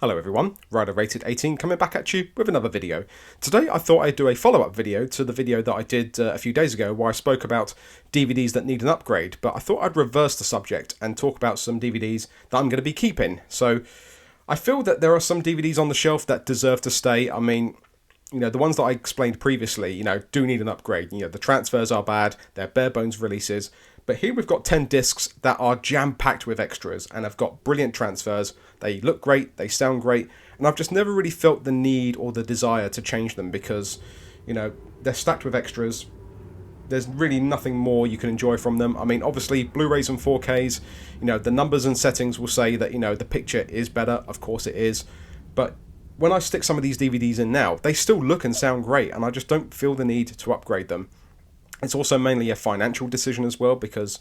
Hello everyone, Rider Rated 18 coming back at you with another video. Today I thought I'd do a follow-up video to the video that I did a few days ago where I spoke about DVDs that need an upgrade, but I thought I'd reverse the subject and talk about some DVDs that I'm going to be keeping. So I feel that there are some DVDs on the shelf that deserve to stay. I mean, the ones that I explained previously, do need an upgrade. The transfers are bad, they're bare bones releases. But here we've got 10 discs that are jam-packed with extras and have got brilliant transfers. They look great, they sound great, and I've just never really felt the need or the desire to change them because, they're stacked with extras. There's really nothing more you can enjoy from them. I mean, obviously, Blu-rays and 4Ks, the numbers and settings will say that, the picture is better. Of course it is. But when I stick some of these DVDs in now, they still look and sound great, and I just don't feel the need to upgrade them. It's also mainly a financial decision as well because,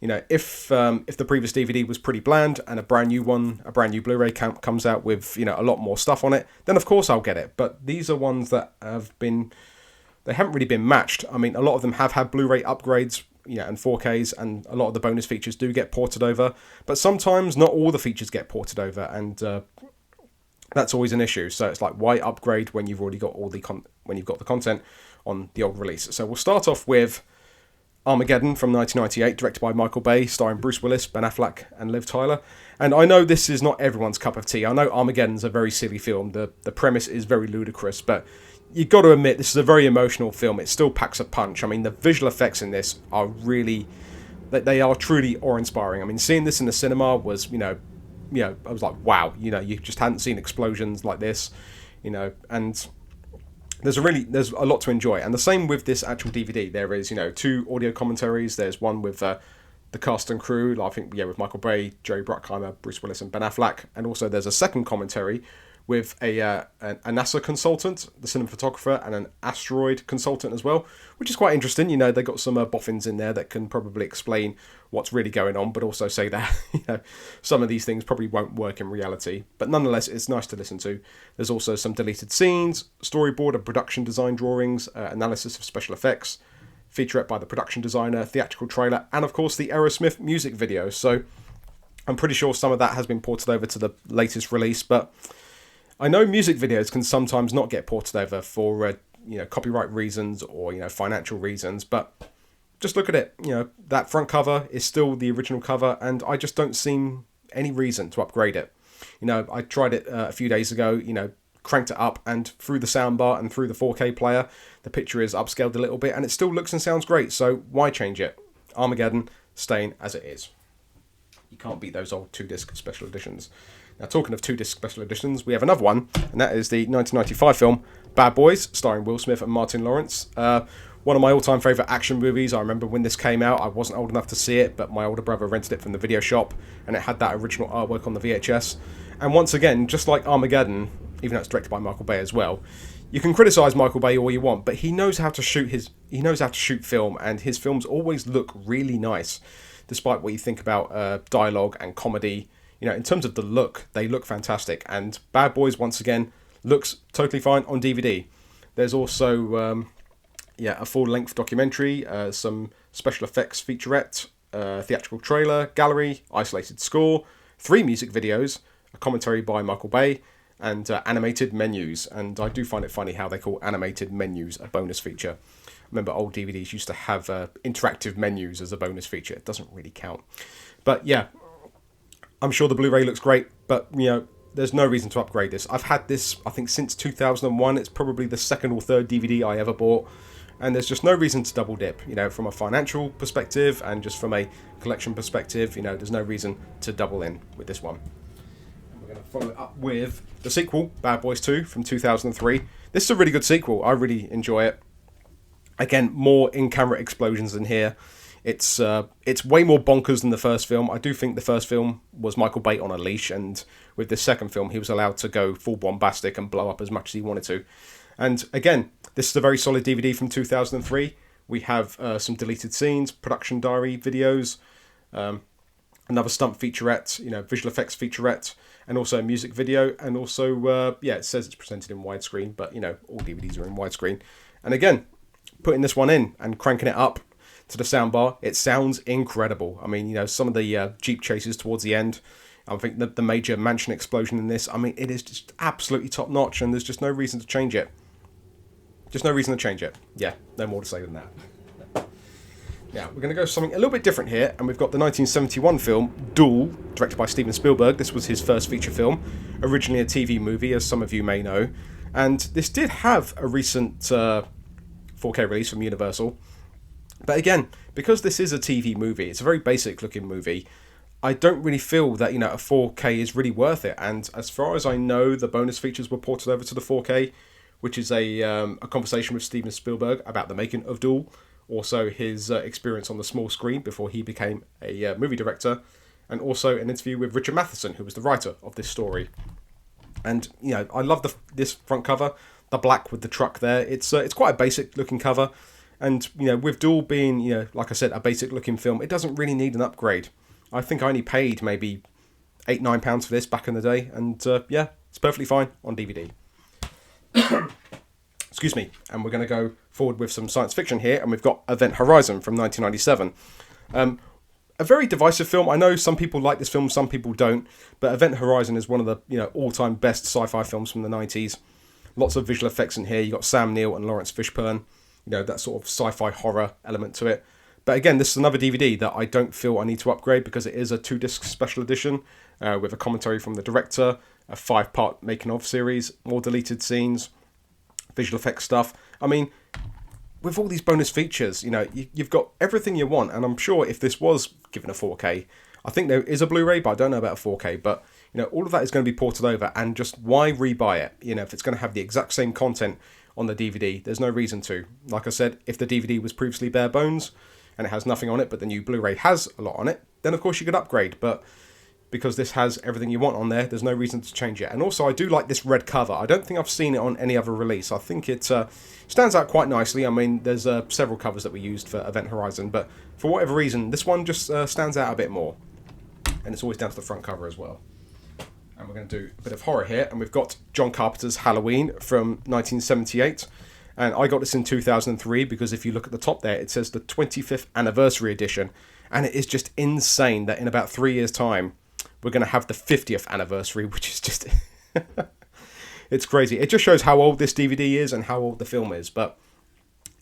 if the previous DVD was pretty bland and a brand new Blu-ray comes out with, a lot more stuff on it, then of course I'll get it. But these are ones that they haven't really been matched. I mean, a lot of them have had Blu-ray upgrades, and 4Ks, and a lot of the bonus features do get ported over. But sometimes not all the features get ported over, and that's always an issue. So it's like, why upgrade when you've already got when you've got the content on the old release? So we'll start off with Armageddon from 1998, directed by Michael Bay, starring Bruce Willis, Ben Affleck, and Liv Tyler. And I know this is not everyone's cup of tea. I know Armageddon's a very silly film. The premise is very ludicrous, but you've got to admit this is a very emotional film. It still packs a punch. I mean, the visual effects in this are they are truly awe-inspiring. I mean, seeing this in the cinema was, I was like, wow, you just hadn't seen explosions like this, and there's a lot to enjoy. And the same with this actual DVD. There is, 2 audio commentaries. There's one with the cast and crew, I think, with Michael Bay, Jerry Bruckheimer, Bruce Willis, and Ben Affleck. And also there's a second commentary with a NASA consultant, the cinematographer, and an asteroid consultant as well, which is quite interesting. They got some boffins in there that can probably explain what's really going on, but also say that some of these things probably won't work in reality. But nonetheless, it's nice to listen to. There's also some deleted scenes, storyboard and production design drawings, analysis of special effects, featurette by the production designer, theatrical trailer, and of course the Aerosmith music video. So I'm pretty sure some of that has been ported over to the latest release, but I know music videos can sometimes not get ported over for copyright reasons or financial reasons, but just look at it. That front cover is still the original cover, and I just don't see any reason to upgrade it. I tried it a few days ago, cranked it up, and through the soundbar and through the 4K player, the picture is upscaled a little bit, and it still looks and sounds great, so why change it? Armageddon staying as it is. You can't beat those old 2-disc special editions. Now, talking of 2-disc special editions, we have another one, and that is the 1995 film Bad Boys, starring Will Smith and Martin Lawrence. One of my all-time favourite action movies. I remember when this came out, I wasn't old enough to see it, but my older brother rented it from the video shop, and it had that original artwork on the VHS. And once again, just like Armageddon, even though it's directed by Michael Bay as well, you can criticise Michael Bay all you want, but he knows how to shoot film, and his films always look really nice, despite what you think about dialogue and comedy. In terms of the look, they look fantastic. And Bad Boys, once again, looks totally fine on DVD. There's also, a full-length documentary, some special effects featurette, theatrical trailer, gallery, isolated score, 3 music videos, a commentary by Michael Bay, and animated menus. And I do find it funny how they call animated menus a bonus feature. Remember, old DVDs used to have interactive menus as a bonus feature. It doesn't really count. But yeah, I'm sure the Blu-ray looks great, but, there's no reason to upgrade this. I've had this, I think, since 2001. It's probably the 2nd or 3rd DVD I ever bought, and there's just no reason to double dip. From a financial perspective and just from a collection perspective, there's no reason to double in with this one. And we're going to follow it up with the sequel, Bad Boys 2 from 2003. This is a really good sequel. I really enjoy it. Again, more in-camera explosions in here. It's way more bonkers than the first film. I do think the first film was Michael Bay on a leash, and with this second film, he was allowed to go full bombastic and blow up as much as he wanted to. And again, this is a very solid DVD from 2003. We have some deleted scenes, production diary videos, another stunt featurette, visual effects featurette, and also a music video. And also, it says it's presented in widescreen, but, all DVDs are in widescreen. And again, putting this one in and cranking it up to the soundbar, it sounds incredible. I mean, some of the Jeep chases towards the end, I think the major mansion explosion in this, I mean, it is just absolutely top notch, and there's just no reason to change it. Just no reason to change it. Yeah, no more to say than that. Now, we're going to go something a little bit different here, and we've got the 1971 film Duel, directed by Steven Spielberg. This was his first feature film, originally a TV movie, as some of you may know. And this did have a recent 4K release from Universal. But again, because this is a TV movie, it's a very basic looking movie, I don't really feel that, a 4K is really worth it. And as far as I know, the bonus features were ported over to the 4K, which is a conversation with Steven Spielberg about the making of Duel, also his experience on the small screen before he became a movie director, and also an interview with Richard Matheson, who was the writer of this story. And, I love this front cover, the black with the truck there. It's quite a basic looking cover. And, with Duel being, like I said, a basic looking film, it doesn't really need an upgrade. I think I only paid maybe £8-9 for this back in the day. And, it's perfectly fine on DVD. Excuse me. And we're going to go forward with some science fiction here. And we've got Event Horizon from 1997. A very divisive film. I know some people like this film, some people don't. But Event Horizon is one of the all-time best sci-fi films from the 90s. Lots of visual effects in here. You got Sam Neill and Lawrence Fishburne. That sort of sci-fi horror element to it. But again, this is another DVD that I don't feel I need to upgrade because it is a 2-disc special edition with a commentary from the director, a 5-part making-of series, more deleted scenes, visual effects stuff. I mean, with all these bonus features, you've got everything you want. And I'm sure if this was given a 4K, I think there is a Blu-ray, but I don't know about a 4K. But, all of that is going to be ported over. And just why rebuy it? If it's going to have the exact same content on the DVD, there's no reason to. Like I said, if the DVD was previously bare bones and it has nothing on it, but the new Blu-ray has a lot on it, then of course you could upgrade. But because this has everything you want on there, there's no reason to change it. And also, I do like this red cover. I don't think I've seen it on any other release. I think it stands out quite nicely. I mean, there's several covers that we used for Event Horizon, but for whatever reason, this one just stands out a bit more. And it's always down to the front cover as well. And we're going to do a bit of horror here. And we've got John Carpenter's Halloween from 1978. And I got this in 2003 because if you look at the top there, it says the 25th anniversary edition. And it is just insane that in about 3 years' time, we're going to have the 50th anniversary, which is just... it's crazy. It just shows how old this DVD is and how old the film is. But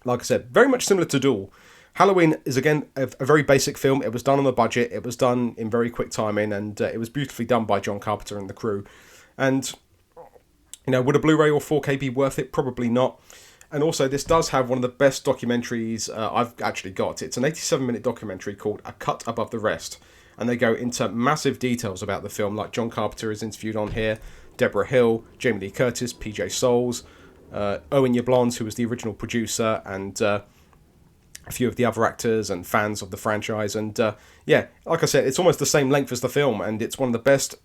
like I said, very much similar to Duel. Halloween is, again, a very basic film. It was done on a budget. It was done in very quick timing, and it was beautifully done by John Carpenter and the crew. And, would a Blu-ray or 4K be worth it? Probably not. And also, this does have one of the best documentaries I've actually got. It's an 87-minute documentary called A Cut Above the Rest. And they go into massive details about the film, like John Carpenter is interviewed on here, Deborah Hill, Jamie Lee Curtis, PJ Soles, Owen Yablans, who was the original producer, and... a few of the other actors and fans of the franchise. And like I said, it's almost the same length as the film, and it's one of the best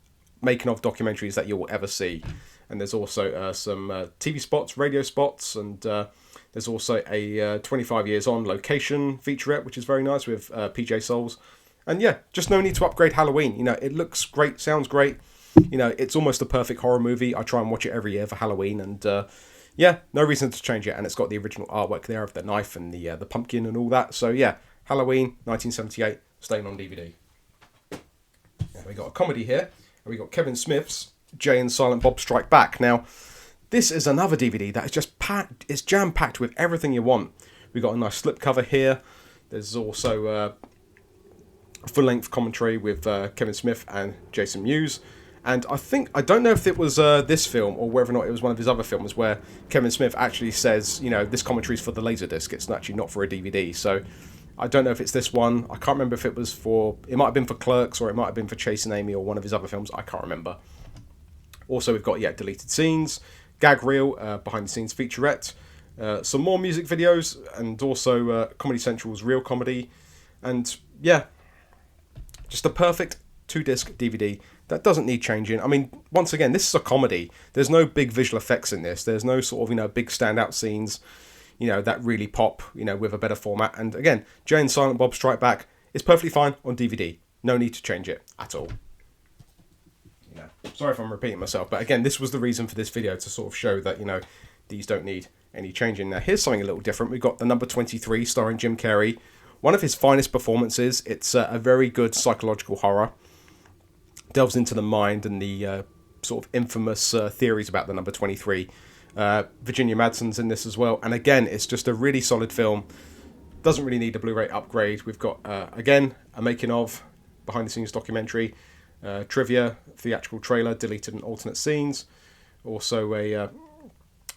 making of documentaries that you'll ever see. And there's also some TV spots, radio spots, and there's also a 25 years on location featurette, which is very nice with PJ Soles. And just no need to upgrade Halloween. It looks great, sounds great. It's almost a perfect horror movie. I try and watch it every year for Halloween, and no reason to change it. And it's got the original artwork there of the knife and the pumpkin and all that. So Halloween 1978, staying on DVD. Now we got a comedy here, and we got Kevin Smith's Jay and Silent Bob Strike Back. Now, this is another DVD that is just packed. It's jam packed with everything you want. We got a nice slipcover here. There's also a full length commentary with Kevin Smith and Jason Mewes. And I don't know if it was this film or whether or not it was one of his other films where Kevin Smith actually says, this commentary is for the Laserdisc. It's actually not for a DVD. So I don't know if it's this one. I can't remember if it was it might have been for Clerks or it might have been for Chasing Amy or one of his other films. I can't remember. Also, we've got, deleted scenes, gag reel, behind the scenes featurette, some more music videos, and also Comedy Central's Real Comedy. And just a perfect 2-disc DVD that doesn't need changing. I mean, once again, this is a comedy. There's no big visual effects in this. There's no sort of, big standout scenes, that really pop, with a better format. And again, Jay and Silent Bob Strike Back is perfectly fine on DVD. No need to change it at all. Sorry if I'm repeating myself, but again, this was the reason for this video, to sort of show that, these don't need any changing. Now, here's something a little different. We've got the number 23, starring Jim Carrey. One of his finest performances. It's a very good psychological horror. delves into the mind and the sort of infamous theories about the number 23. Virginia Madsen's in this as well, and again, it's just a really solid film. Doesn't really need a Blu-ray upgrade. We've got, again, a making of, behind-the-scenes documentary, trivia, theatrical trailer, deleted and alternate scenes, also a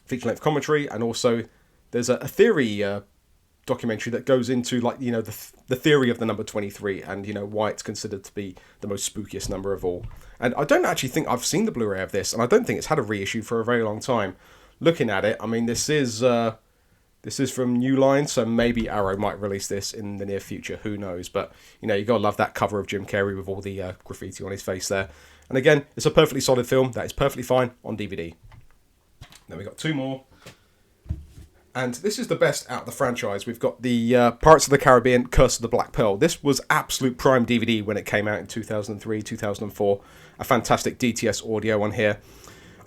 feature-length commentary, and also there's a theory documentary that goes into, like, you know, the theory of the number 23 and, you know, why it's considered to be the most spookiest number of all. And I don't actually think I've seen the Blu-ray of this, and I don't think it's had a reissue for a very long time. Looking at it, I mean, this is from New Line, so maybe Arrow might release this in the near future. Who knows? But, you know, you got to love that cover of Jim Carrey with all the graffiti on his face there. And again, it's a perfectly solid film that is perfectly fine on DVD. Then we got two more. And this is the best out of the franchise. We've got the Pirates of the Caribbean, Curse of the Black Pearl. This was absolute prime DVD when it came out in 2003, 2004. A fantastic DTS audio on here.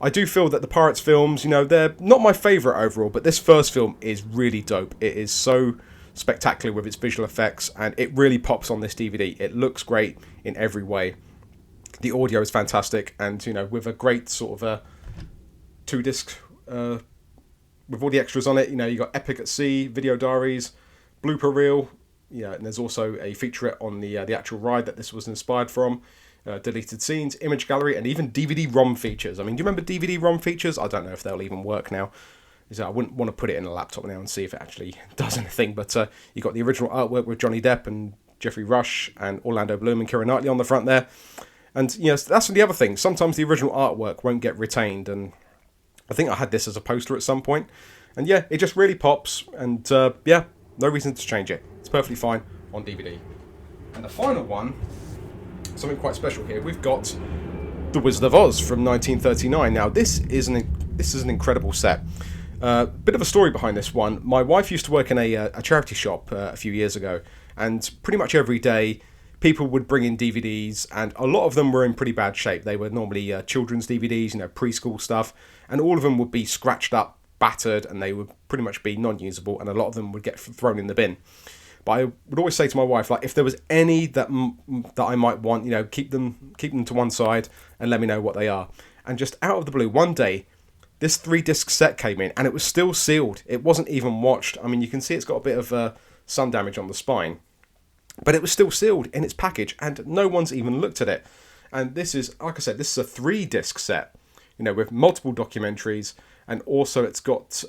I do feel that the Pirates films, you know, they're not my favourite overall, but this first film is really dope. It is so spectacular with its visual effects, and it really pops on this DVD. It looks great in every way. The audio is fantastic, and, you know, with a great sort of a 2-disc, with all the extras on it, you know, you got Epic at Sea, video diaries, blooper reel, yeah, and there's also a featurette on the actual ride that this was inspired from. Deleted scenes, image gallery, and even DVD-ROM features. I mean, do you remember DVD-ROM features? I don't know if they'll even work now. I wouldn't want to put it in a laptop now and see if it actually does anything. But you got the original artwork with Johnny Depp and Jeffrey Rush and Orlando Bloom and Keira Knightley on the front there. And, you know, that's the other thing. Sometimes the original artwork won't get retained. And I think I had this as a poster at some point. And yeah, it just really pops. And yeah, no reason to change it. It's perfectly fine on DVD. And the final one, something quite special here. We've got The Wizard of Oz from 1939. Now, this is an incredible set. Bit of a story behind this one. My wife used to work in a charity shop a few years ago, and pretty much every day people would bring in DVDs, and a lot of them were in pretty bad shape. They were normally children's DVDs, you know, preschool stuff, and all of them would be scratched up, battered, and they would pretty much be non-usable, and a lot of them would get thrown in the bin. But I would always say to my wife, like, if there was any that I might want, you know, keep them to one side and let me know what they are. And just out of the blue, one day, this 3-disc set came in, and it was still sealed. It wasn't even watched. I mean, you can see it's got a bit of sun damage on the spine, but it was still sealed in its package, and no one's even looked at it. And this is, like I said, this is a 3-disc set, you know, with multiple documentaries, and also it's got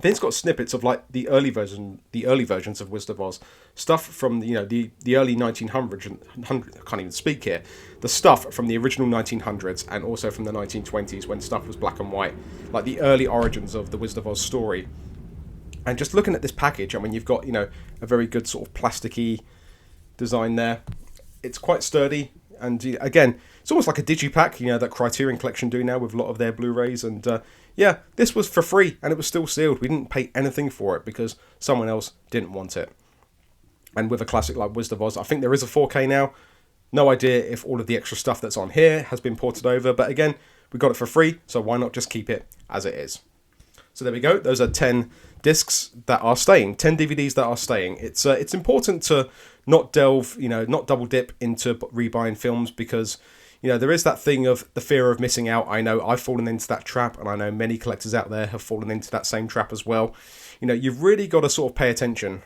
then it's got snippets of, like, the early versions of Wizard of Oz, stuff from, you know, the early 1900s. I can't even speak here. The stuff from the original 1900s and also from the 1920s when stuff was black and white, like the early origins of the Wizard of Oz story. And just looking at this package, I mean, you've got, you know, a very good sort of plasticky design there. It's quite sturdy, and again, it's almost like a digipack, you know, that Criterion Collection do now with a lot of their Blu-rays. And yeah, this was for free, and it was still sealed. We didn't pay anything for it because someone else didn't want it. And with a classic like Wizard of Oz, I think there is a 4K now. No idea if all of the extra stuff that's on here has been ported over, but again, we got it for free, so why not just keep it as it is? So there we go. Those are 10 discs that are staying, 10 DVDs that are staying. It's important to not delve, you know, not double dip into rebuying films, because, you know, there is that thing of the fear of missing out. I know I've fallen into that trap, and I know many collectors out there have fallen into that same trap as well. You know, you've really got to sort of pay attention.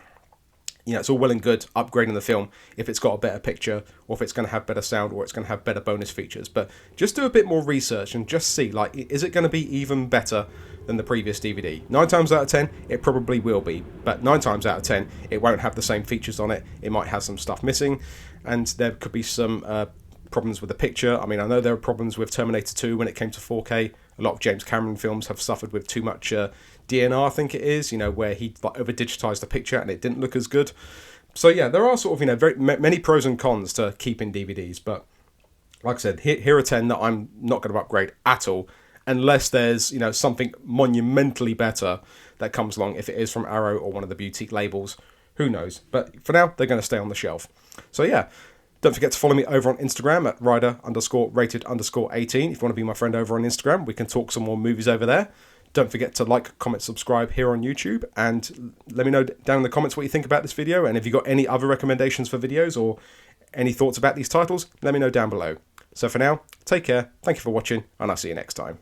You know, it's all well and good upgrading the film if it's got a better picture, or if it's going to have better sound, or it's going to have better bonus features. But just do a bit more research and just see, like, is it going to be even better than the previous DVD? 9 times out of 10, it probably will be. But 9 times out of 10, it won't have the same features on it. It might have some stuff missing, and there could be some problems with the picture. I mean, I know there are problems with Terminator 2 when it came to 4K. A lot of James Cameron films have suffered with too much DNR, I think it is, you know, where he like over-digitized the picture and it didn't look as good. So yeah, there are sort of, you know, very many pros and cons to keeping DVDs, but like I said, here are 10 that I'm not going to upgrade at all, unless there's, you know, something monumentally better that comes along, if it is from Arrow or one of the boutique labels, who knows. But for now, they're going to stay on the shelf. So yeah, don't forget to follow me over on Instagram at rider_rated_18. If you want to be my friend over on Instagram, we can talk some more movies over there. Don't forget to like, comment, subscribe here on YouTube, and let me know down in the comments what you think about this video, and if you've got any other recommendations for videos or Any thoughts about these titles? Let me know down below. So for now, take care, thank you for watching, and I'll see you next time.